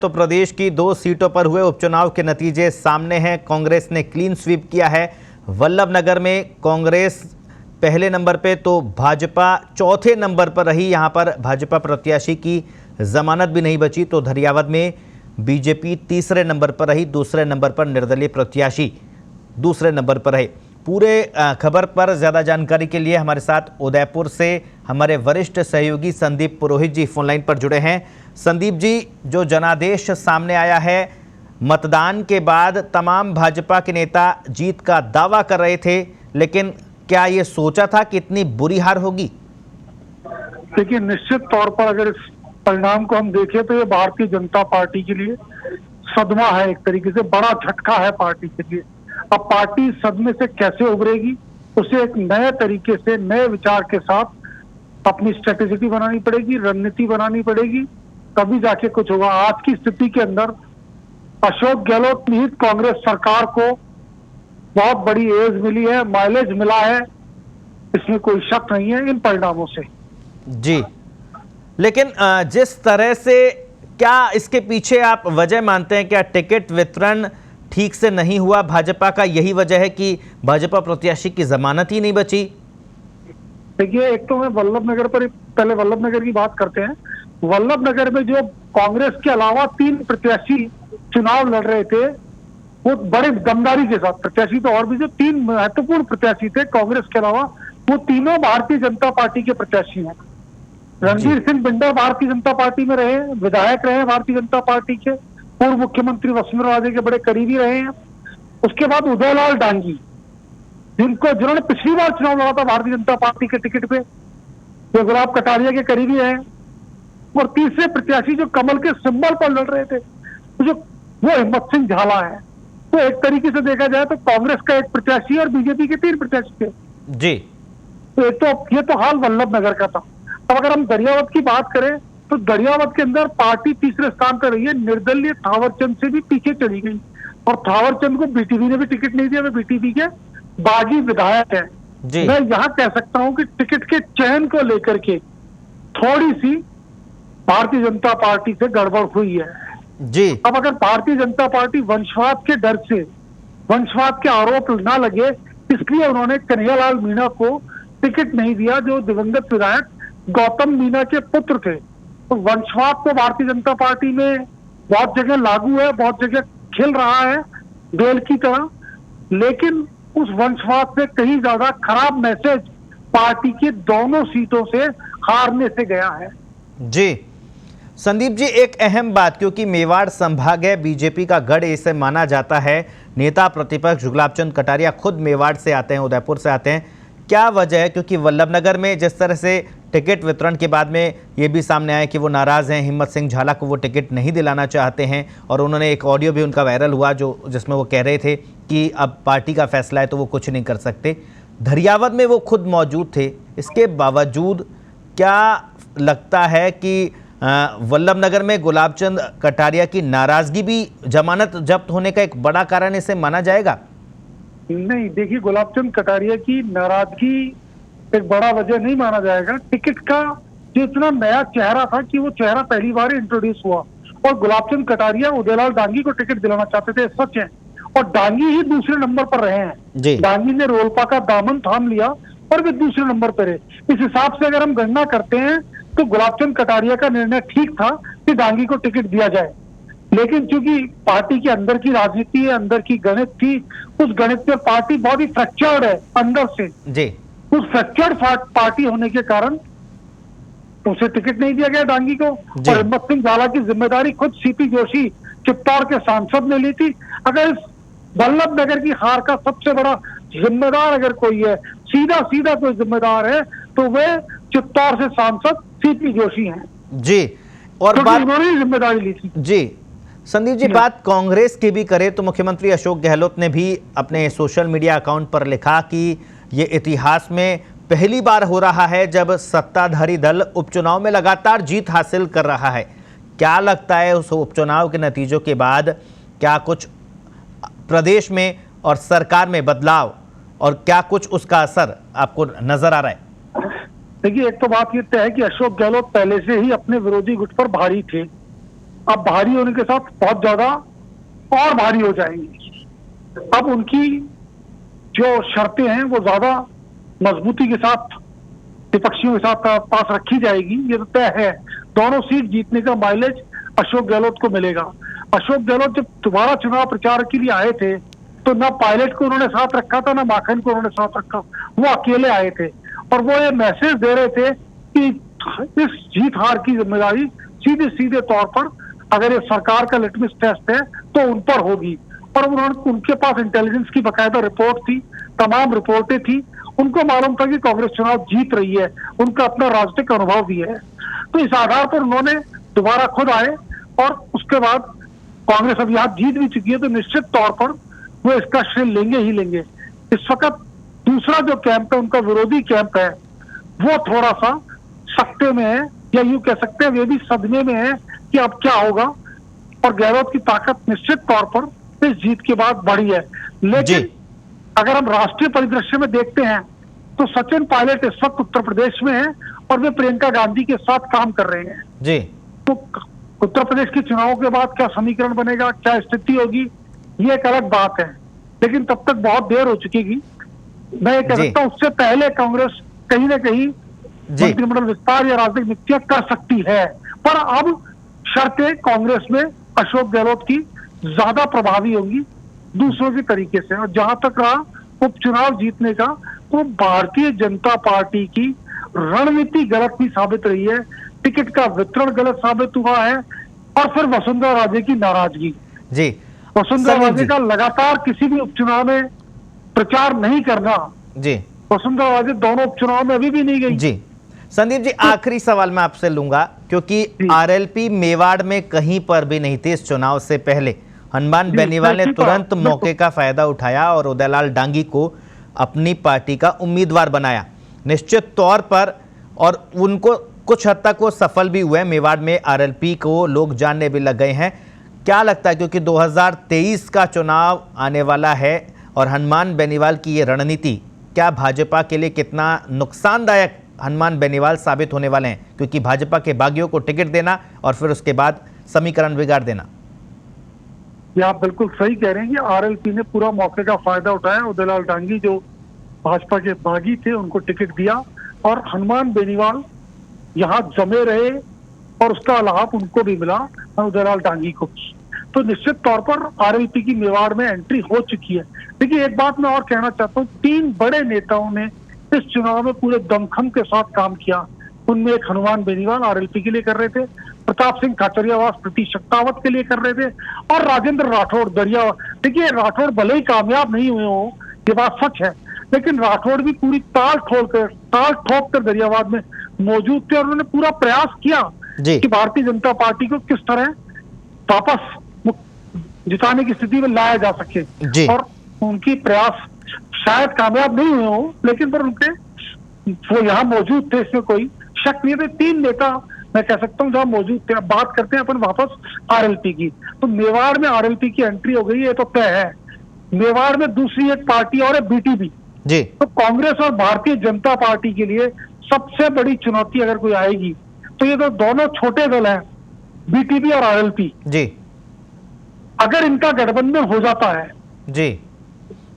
तो प्रदेश की 2 सीटों पर हुए उपचुनाव के नतीजे सामने हैं। कांग्रेस ने क्लीन स्वीप किया है। वल्लभनगर में कांग्रेस पहले नंबर पे तो भाजपा चौथे नंबर पर रही। यहां पर भाजपा प्रत्याशी की जमानत भी नहीं बची। तो धरियावद में बीजेपी तीसरे नंबर पर रही। दूसरे नंबर पर निर्दलीय प्रत्याशी दूसरे नंबर पर रहे। पूरे खबर पर ज़्यादा जानकारी के लिए हमारे साथ उदयपुर से हमारे वरिष्ठ सहयोगी संदीप पुरोहित जी फोनलाइन पर जुड़े हैं। संदीप जी, जो जनादेश सामने आया है, मतदान के बाद तमाम भाजपा के नेता जीत का दावा कर रहे थे, लेकिन क्या ये सोचा था कि इतनी बुरी हार होगी? देखिए, निश्चित तौर पर अगर इस परिणाम को हम देखें तो ये भारतीय जनता पार्टी के लिए सदमा है, एक तरीके से बड़ा झटका है पार्टी के लिए। अब पार्टी सदमे से कैसे उभरेगी, उसे एक नए तरीके से नए विचार के साथ अपनी स्ट्रेटेजी बनानी पड़ेगी, रणनीति बनानी पड़ेगी, तभी जाके कुछ होगा। आज की स्थिति के अंदर अशोक गहलोत निहित कांग्रेस सरकार को बहुत बड़ी एज मिली है, माइलेज मिला है, इसमें कोई शक नहीं है इन परिणामों से। जी, लेकिन जिस तरह से, क्या इसके पीछे आप वजह मानते हैं? क्या टिकट वितरण ठीक से नहीं हुआ भाजपा का, यही वजह है कि भाजपा प्रत्याशी की जमानत ही नहीं बची? देखिए, एक तो मैं वल्लभनगर पर पहले वल्लभनगर की बात करते हैं। वल्लभनगर में जो कांग्रेस के अलावा 3 प्रत्याशी चुनाव लड़ रहे थे, वो बड़े दमदारी के साथ, प्रत्याशी तो और भी, जो 3 महत्वपूर्ण प्रत्याशी थे कांग्रेस के अलावा, वो तीनों भारतीय जनता पार्टी के प्रत्याशी हैं। रणधीर सिंह बिंडर भारतीय जनता पार्टी में रहे, विधायक रहे भारतीय जनता पार्टी के, पूर्व मुख्यमंत्री वसुंधरा राजे के बड़े करीबी रहे हैं। उसके बाद उदयलाल डांगी, जिन्होंने पिछली बार चुनाव लड़ा था भारतीय जनता पार्टी के टिकट पे, जो गुलाब कटारिया के करीबी रहे। और तीसरे प्रत्याशी जो कमल के सिंबल पर लड़ रहे थे, तो वो हिम्मत सिंह झाला है। तो एक तरीके से देखा जाए तो कांग्रेस का 1 प्रत्याशी और बीजेपी के 3 प्रत्याशी थे जी। तो ये तो हाल वल्लभनगर का था। अब अगर हम दरियावद की बात करें तो दरियावद के अंदर पार्टी तीसरे स्थान पर रही है। निर्दलीय थावरचंद से भी पीछे चली गई, और थावरचंद को बीटीवी ने भी टिकट नहीं दिया। वे बीटीवी के बागी विधायक हैं। मैं यहाँ कह सकता हूँ कि टिकट के चयन को लेकर के थोड़ी सी भारतीय जनता पार्टी से गड़बड़ हुई है जी। अब अगर भारतीय जनता पार्टी वंशवाद के डर से, वंशवाद के आरोप ना लगे, इसलिए उन्होंने कन्हैयालाल मीणा को टिकट नहीं दिया, जो दिवंगत विधायक गौतम मीणा के पुत्र थे। तो वंशवाद तो भारतीय जनता पार्टी में बहुत जगह लागू है, बहुत जगह खिल रहा है बेल की तरह, लेकिन उस वंशवाद से कहीं ज्यादा खराब मैसेज पार्टी के दोनों सीटों से हारने से गया है। जी संदीप जी, एक अहम बात, क्योंकि मेवाड़ संभाग है, बीजेपी का गढ़ इसे माना जाता है। नेता प्रतिपक्ष गुलाब चंद कटारिया खुद मेवाड़ से आते हैं, उदयपुर से आते हैं। क्या वजह है? क्योंकि वल्लभनगर में जिस तरह से टिकट वितरण के बाद में ये भी सामने आया कि वो नाराज़ हैं, हिम्मत सिंह झाला को वो टिकट नहीं दिलाना चाहते हैं, और उन्होंने एक ऑडियो भी उनका वायरल हुआ जिसमें वो कह रहे थे कि अब पार्टी का फैसला है तो वो कुछ नहीं कर सकते। धरियावद में वो खुद मौजूद थे, इसके बावजूद क्या लगता है कि वल्लभनगर में गुलाब चंद कटारिया की नाराजगी भी जमानत जब्त होने का एक बड़ा कारण इसे माना जाएगा? नहीं, देखिए, गुलाब चंद कटारिया की नाराजगी एक बड़ा वजह नहीं माना जाएगा। टिकट का जो इतना नया चेहरा था कि वो चेहरा पहली बार इंट्रोड्यूस हुआ, और गुलाब चंद कटारिया उदयलाल डांगी को टिकट दिलाना चाहते थे, सच है। और डांगी ही दूसरे नंबर पर रहे हैं। डांगी ने रोलपा का दामन थाम लिया और वे दूसरे नंबर पर रहे। इस हिसाब से अगर हम गणना करते हैं तो गुलाब चंद कटारिया का निर्णय ठीक था कि डांगी को टिकट दिया जाए, लेकिन चूंकि पार्टी के अंदर की राजनीति है, अंदर की गणित थी, उस गणित में पार्टी बहुत ही फ्रैक्चर्ड है अंदर से जी। उस फ्रैक्चर्ड पार्टी होने के कारण उसे टिकट नहीं दिया गया डांगी को। और हिम्मत सिंह झाला की जिम्मेदारी खुद सीपी जोशी चित्तौड़ के सांसद ने ली थी। अगर इस वल्लभनगर की हार का सबसे बड़ा जिम्मेदार अगर कोई है, सीधा कोई जिम्मेदार है, तो वे चित्तौड़ से सांसद सीपी जोशी हैं जी। और उन्होंने जिम्मेदारी ली थी जी। संदीप जी, बात कांग्रेस की भी करें तो मुख्यमंत्री अशोक गहलोत ने भी अपने सोशल मीडिया अकाउंट पर लिखा कि ये इतिहास में पहली बार हो रहा है जब सत्ताधारी दल उपचुनाव में लगातार जीत हासिल कर रहा है। क्या लगता है उस उपचुनाव के नतीजों के बाद क्या कुछ प्रदेश में और सरकार में बदलाव, और क्या कुछ उसका असर आपको नजर आ रहा है? देखिए, एक तो बात ये तय है कि अशोक गहलोत पहले से ही अपने विरोधी गुट पर भारी थे। अब भारी होने के साथ बहुत ज्यादा और भारी हो जाएंगी। अब उनकी जो शर्तें हैं वो ज्यादा मजबूती के साथ विपक्षियों के साथ पास रखी जाएगी, ये तो तय है। दोनों सीट जीतने का माइलेज अशोक गहलोत को मिलेगा। अशोक गहलोत जब दोबारा चुनाव प्रचार के लिए आए थे तो ना पायलट को उन्होंने साथ रखा था, ना माखन को उन्होंने साथ रखा, वो अकेले आए थे और वो ये मैसेज दे रहे थे कि इस जीत हार की जिम्मेदारी सीधे सीधे तौर पर अगर ये सरकार का लिटमस टेस्ट है तो उन पर होगी। और उनके पास इंटेलिजेंस की बाकायदा रिपोर्ट थी, तमाम रिपोर्टें थी, उनको मालूम था कि कांग्रेस चुनाव जीत रही है, उनका अपना राजनीतिक अनुभव भी है। तो इस आधार पर उन्होंने दोबारा खुद आए और उसके बाद कांग्रेस अब यहाँ जीत भी चुकी है तो निश्चित तौर पर वो इसका श्रेय लेंगे ही लेंगे। इस वक्त दूसरा जो कैंप है, उनका विरोधी कैंप है, वो थोड़ा सा सख्ते में है, या यूं कह सकते हैं वे भी सदमे में है कि अब क्या होगा। और गहलोत की ताकत निश्चित तौर पर इस जीत के बाद बढ़ी है। लेकिन अगर हम राष्ट्रीय परिदृश्य में देखते हैं तो सचिन पायलट इस वक्त उत्तर प्रदेश में है और वे प्रियंका गांधी के साथ काम कर रहे हैं जी। तो उत्तर प्रदेश के चुनाव के बाद क्या समीकरण बनेगा, क्या स्थिति होगी, ये एक अलग बात है। लेकिन तब तक बहुत देर हो चुकेगी। मैं ये कह सकता हूं उससे पहले कांग्रेस कहीं ना कहीं मंत्रिमंडल विस्तार या राजनीतिक नियुक्तियां कर सकती है, पर अब शर्तें कांग्रेस में अशोक गहलोत की ज्यादा प्रभावी होंगी दूसरों के तरीके से। और जहां तक रहा उपचुनाव जीतने का, तो भारतीय जनता पार्टी की रणनीति गलत भी साबित रही है, टिकट का वितरण गलत साबित हुआ है और फिर वसुंधरा राजे की नाराजगी। जी, वसुंधरा राजे का लगातार किसी भी उपचुनाव में प्रचार नहीं करना। जी, वसुंधरा राजे दोनों उपचुनाव में अभी भी नहीं गई। जी संदीप जी, आखिरी सवाल मैं आपसे लूंगा क्योंकि आरएलपी मेवाड़ में कहीं पर भी नहीं थी इस चुनाव से पहले। हनुमान बेनीवाल ने तुरंत मौके का फायदा उठाया और उदयलाल डांगी को अपनी पार्टी का उम्मीदवार बनाया निश्चित तौर पर, और उनको कुछ हद तक वो सफल भी हुए। मेवाड़ में आरएलपी को लोग जानने भी लग गए हैं। क्या लगता है, क्योंकि 2023 का चुनाव आने वाला है और हनुमान बेनीवाल की ये रणनीति क्या भाजपा के लिए कितना नुकसानदायक हनुमान बेनीवाल साबित होने वाले हैं, क्योंकि भाजपा के बागियों को टिकट देना और फिर उसके बाद समीकरण बिगाड़ देना? ये आप बिल्कुल सही कह रहे हैं कि आरएलपी ने पूरा मौके का फायदा उठाया। उदयलाल डांगी जो भाजपा के बागी थे उनको टिकट दिया और हनुमान बेनीवाल यहाँ जमे रहे और उसका लाभ उनको भी मिला, उदयलाल डांगी को। तो निश्चित तौर पर आरएलपी की मेवाड़ में एंट्री हो चुकी है। देखिए एक बात मैं और कहना चाहता हूँ, 3 बड़े नेताओं ने इस चुनाव में पूरे दमखम के साथ काम किया। उनमें एक हनुमान बेनीवाल आरएलपी के लिए कर रहे थे, प्रताप सिंह खाचरियावास प्रतीश शक्तावत के लिए कर रहे थे, और राजेंद्र राठौड़ दरियावाद। देखिए राठौड़ भले ही कामयाब नहीं हुए हो, ये बात सच है, लेकिन राठौड़ भी पूरी ताल ठोक कर दरियावाद में मौजूद थे और उन्होंने पूरा प्रयास किया कि भारतीय जनता पार्टी को किस तरह वापस जिताने की स्थिति में लाया जा सके। और उनकी प्रयास शायद कामयाब नहीं हुए हो, लेकिन पर उनके वो यहाँ मौजूद थे, इसमें कोई शक नहीं है। 3 नेता मैं कह सकता हूँ जहाँ मौजूद थे। अब बात करते हैं अपन वापस आरएलपी की, तो मेवाड़ में आरएलपी की एंट्री हो गई, ये तो तय है। मेवाड़ में दूसरी एक पार्टी और है बीटीपी जी। तो कांग्रेस और भारतीय जनता पार्टी के लिए सबसे बड़ी चुनौती अगर कोई आएगी तो ये तो दोनों छोटे दल हैं, बीटीपी और आरएलपी जी। अगर इनका गठबंधन हो जाता है जी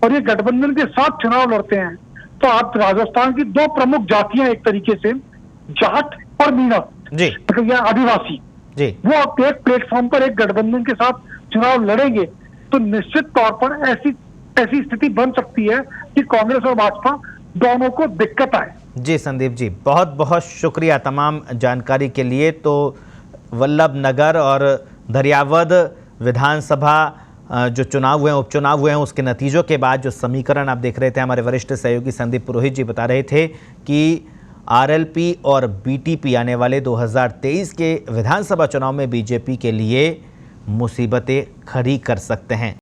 और ये गठबंधन के साथ चुनाव लड़ते हैं तो आप राजस्थान की 2 प्रमुख जातियां, एक तरीके से जाट और मीणा जी, मतलब यह आदिवासी जी, वो एक प्लेटफॉर्म पर एक गठबंधन के साथ चुनाव लड़ेंगे तो निश्चित तौर पर ऐसी स्थिति बन सकती है कि कांग्रेस और भाजपा दोनों को दिक्कत आए। जी संदीप जी, बहुत बहुत शुक्रिया तमाम जानकारी के लिए। तो वल्लभ नगर और दरियावद विधानसभा जो चुनाव हुए हैं, उपचुनाव हुए हैं, उसके नतीजों के बाद जो समीकरण आप देख रहे थे, हमारे वरिष्ठ सहयोगी संदीप पुरोहित जी बता रहे थे कि आरएलपी और बीटीपी आने वाले 2023 के विधानसभा चुनाव में बीजेपी के लिए मुसीबतें खड़ी कर सकते हैं।